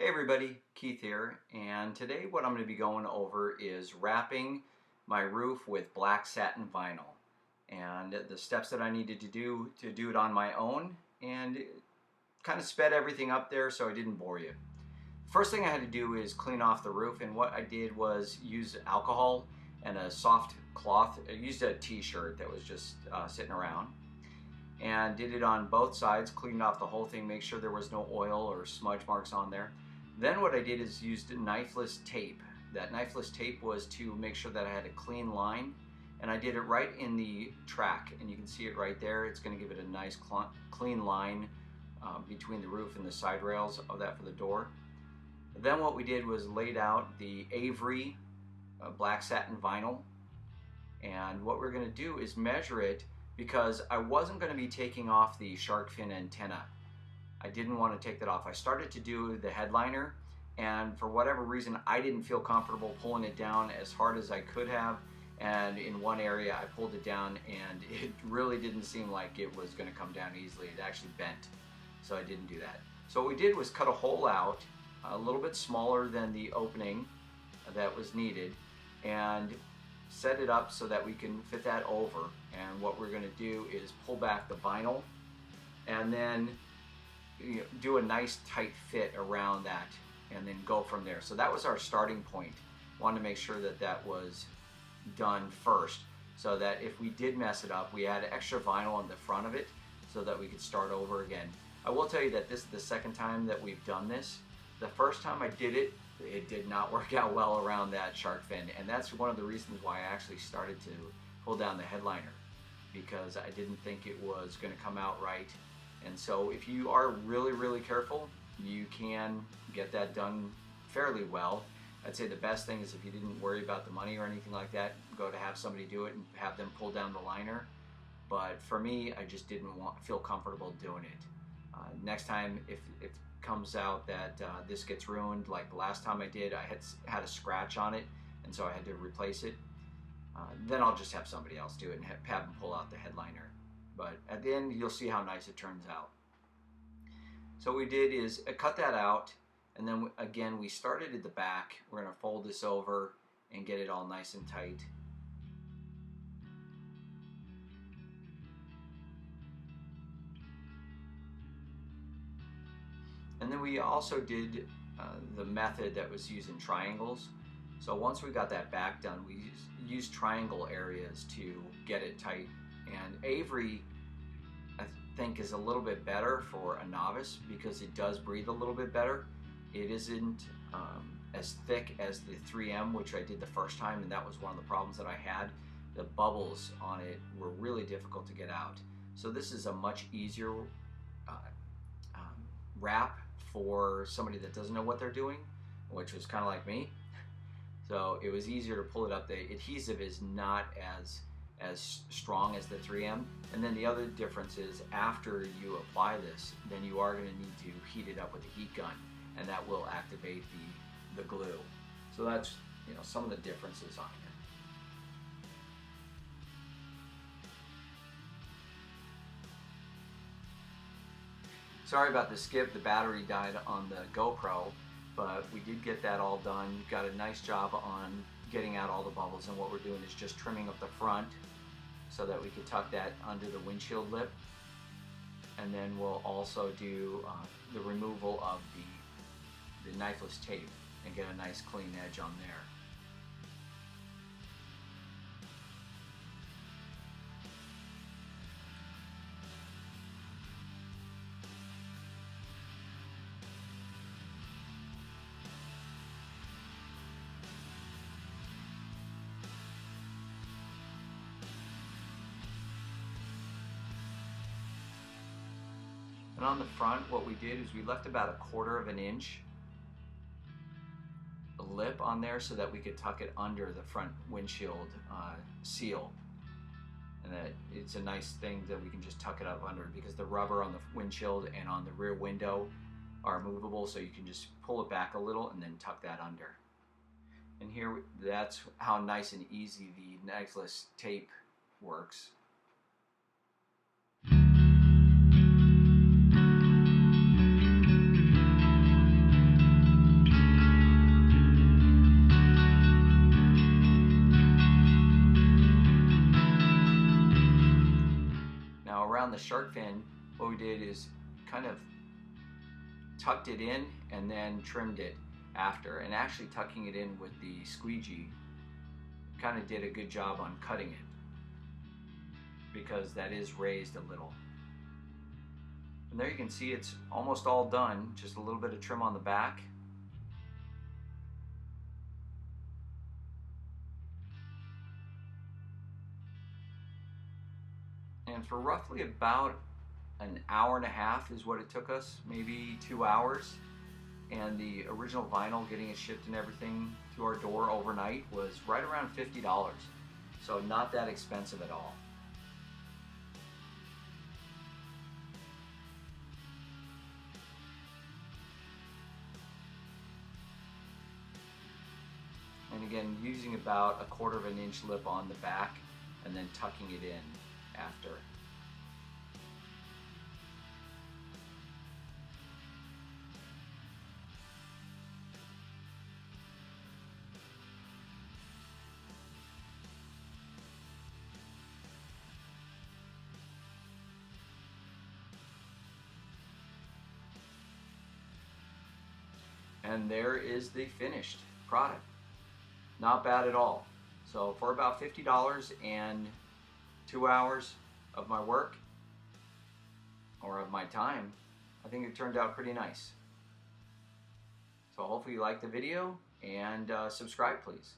Hey everybody, Keith here, and today what I'm going to be going over is wrapping my roof with black satin vinyl and the steps that I needed to do it on my own, and kind of sped everything up there so I didn't bore you. First thing I had to do is clean off the roof, and what I did was use alcohol and a soft cloth. I used a t-shirt that was just sitting around and did it on both sides, cleaned off the whole thing, make sure there was no oil or smudge marks on there. Then what I did is used Knifeless tape. That Knifeless tape was to make sure that I had a clean line, and I did it right in the track, and you can see it right there. It's going to give it a nice clean line between the roof and the side rails of that for the door. Then what we did was laid out the Avery black satin vinyl, and what we're going to do is measure it, because I wasn't going to be taking off the shark fin antenna. I didn't want to take that off. I started to do the headliner, and for whatever reason I didn't feel comfortable pulling it down as hard as I could have, and in one area I pulled it down and it really didn't seem like it was going to come down easily. It actually bent, so I didn't do that. So what we did was cut a hole out a little bit smaller than the opening that was needed and set it up so that we can fit that over. And what we're going to do is pull back the vinyl and then do a nice tight fit around that and then go from there. So that was our starting point. Wanted to make sure that that was done first, so that if we did mess it up, we had extra vinyl on the front of it so that we could start over again. I will tell you that this is the second time that we've done this. The first time I did it, it did not work out well around that shark fin, and that's one of the reasons why I actually started to pull down the headliner, because I didn't think it was going to come out right. And so if you are really careful, you can get that done fairly well. I'd say the best thing is, if you didn't worry about the money or anything like that, go to have somebody do it and have them pull down the liner. But for me, I just didn't feel comfortable doing it. Next time, if it comes out that this gets ruined, like the last time I did, I had a scratch on it, and so I had to replace it. Then I'll just have somebody else do it and have them pull out the headliner. But at the end, you'll see how nice it turns out. So what we did is cut that out, and then again we started at the back. We're going to fold this over and get it all nice and tight. And then we also did the method that was using triangles. So once we got that back done, we used triangle areas to get it tight. And Avery, I think, is a little bit better for a novice because it does breathe a little bit better. It isn't as thick as the 3M, which I did the first time, and that was one of the problems that I had. The bubbles on it were really difficult to get out. So this is a much easier wrap for somebody that doesn't know what they're doing, which was kind of like me. So it was easier to pull it up. The adhesive is not as strong as the 3M. And then the other difference is, after you apply this, then you are going to need to heat it up with a heat gun, and that will activate the glue. So that's, some of the differences on here. Sorry about the skip. The battery died on the GoPro, but we did get that all done. Got a nice job on getting out all the bubbles, and what we're doing is just trimming up the front so that we could tuck that under the windshield lip. And then we'll also do the removal of the Knifeless tape and get a nice clean edge on there. And on the front, what we did is we left about 1/4 of an inch lip on there so that we could tuck it under the front windshield seal. And that it's a nice thing that we can just tuck it up under, because the rubber on the windshield and on the rear window are movable, so you can just pull it back a little and then tuck that under. And here, that's how nice and easy the Knifeless tape works. the shark fin, what we did is kind of tucked it in and then trimmed it after. And actually tucking it in with the squeegee kind of did a good job on cutting it, because that is raised a little. And there you can see it's almost all done, just a little bit of trim on the back. And for roughly about an hour and a half is what it took us, maybe 2 hours. And the original vinyl, getting it shipped and everything to our door overnight, was right around $50. So not that expensive at all. And again, using about 1/4 of an inch lip on the back and then tucking it in after. And there is the finished product. Not bad at all. So for about $50 and 2 hours of my work, or of my time, I think it turned out pretty nice. So hopefully you liked the video, and subscribe please.